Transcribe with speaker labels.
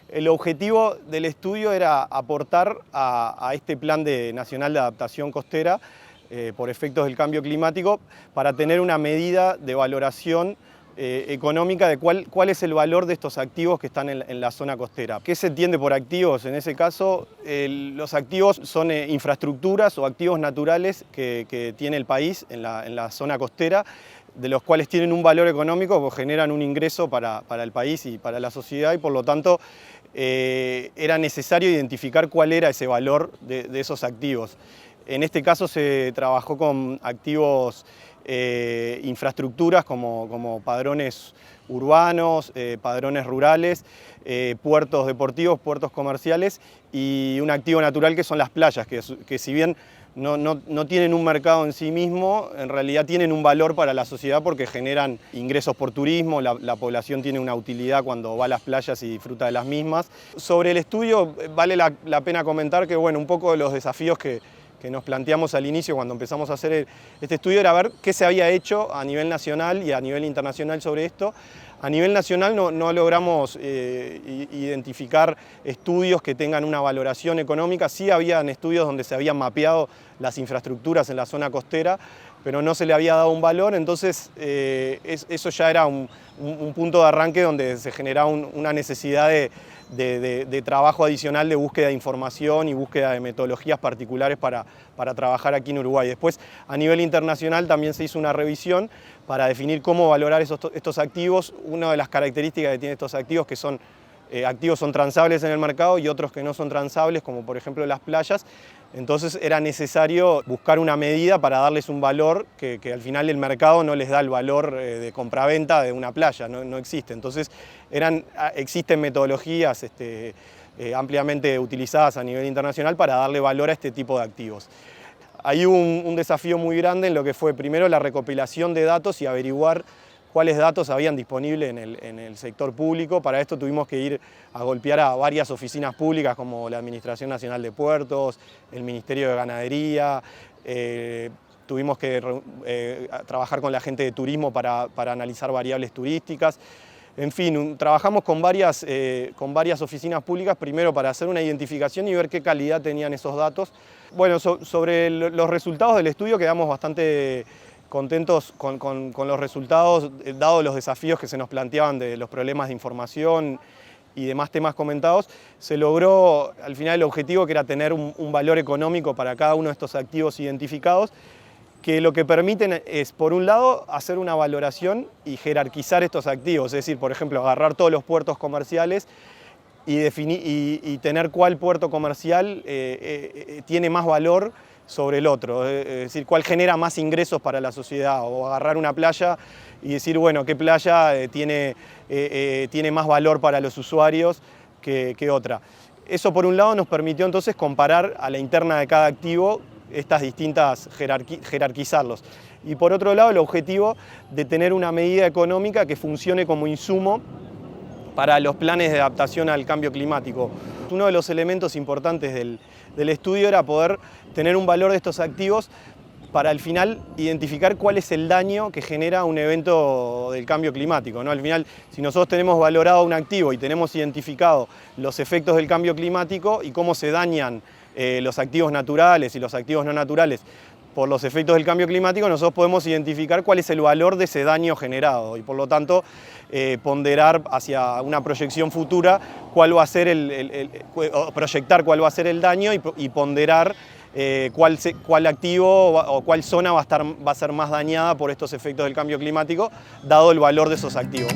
Speaker 1: El objetivo del estudio era aportar a este Plan Nacional de Adaptación Costera por efectos del cambio climático para tener una medida de valoración económica de cuál es el valor de estos activos que están en la zona costera. ¿Qué se entiende por activos? En ese caso, los activos son infraestructuras o activos naturales que tiene el país en la zona costera, de los cuales tienen un valor económico, pues generan un ingreso para el país y para la sociedad, y por lo tanto era necesario identificar cuál era ese valor de esos activos. En este caso se trabajó con activos, infraestructuras como padrones urbanos, padrones rurales, puertos deportivos, puertos comerciales y un activo natural que son las playas, que si bien no tienen un mercado en sí mismo, en realidad tienen un valor para la sociedad porque generan ingresos por turismo, la población tiene una utilidad cuando va a las playas y disfruta de las mismas. Sobre el estudio vale la pena comentar que un poco de los desafíos que nos planteamos al inicio cuando empezamos a hacer este estudio era ver qué se había hecho a nivel nacional y a nivel internacional sobre esto. A nivel nacional no logramos identificar estudios que tengan una valoración económica. Sí habían estudios donde se habían mapeado las infraestructuras en la zona costera, pero no se le había dado un valor, entonces eso ya era un punto de arranque donde se generaba una necesidad de trabajo adicional de búsqueda de información y búsqueda de metodologías particulares para trabajar aquí en Uruguay. Después, a nivel internacional también se hizo una revisión para definir cómo valorar estos activos. Una de las características que tienen estos activos que son activos son transables en el mercado y otros que no son transables, como por ejemplo las playas. Entonces era necesario buscar una medida para darles un valor que al final el mercado no les da el valor de compraventa de una playa, no existe. Entonces existen metodologías ampliamente utilizadas a nivel internacional para darle valor a este tipo de activos. Hay un desafío muy grande en lo que fue primero la recopilación de datos y averiguar cuáles datos habían disponibles en el sector público. Para esto tuvimos que ir a golpear a varias oficinas públicas como la Administración Nacional de Puertos, el Ministerio de Ganadería, tuvimos que trabajar con la gente de turismo para analizar variables turísticas. En fin, trabajamos con varias oficinas públicas, primero para hacer una identificación y ver qué calidad tenían esos datos. Bueno, sobre los resultados del estudio quedamos bastante contentos con los resultados, dados los desafíos que se nos planteaban de los problemas de información y demás temas comentados. Se logró al final el objetivo, que era tener un valor económico para cada uno de estos activos identificados, que lo que permiten es, por un lado, hacer una valoración y jerarquizar estos activos, es decir, por ejemplo, agarrar todos los puertos comerciales y tener cuál puerto comercial tiene más valor sobre el otro, es decir, cuál genera más ingresos para la sociedad, o agarrar una playa y decir, bueno, qué playa tiene más valor para los usuarios que otra. Eso por un lado nos permitió entonces comparar a la interna de cada activo estas distintas, jerarquizarlos. Y por otro lado el objetivo de tener una medida económica que funcione como insumo para los planes de adaptación al cambio climático. Uno de los elementos importantes del estudio era poder tener un valor de estos activos para al final identificar cuál es el daño que genera un evento del cambio climático, ¿no? Al final, si nosotros tenemos valorado un activo y tenemos identificado los efectos del cambio climático y cómo se dañan los activos naturales y los activos no naturales por los efectos del cambio climático, nosotros podemos identificar cuál es el valor de ese daño generado y por lo tanto ponderar hacia una proyección futura cuál va a ser proyectar cuál va a ser el daño y ponderar cuál activo o cuál zona va a ser más dañada por estos efectos del cambio climático, dado el valor de esos activos.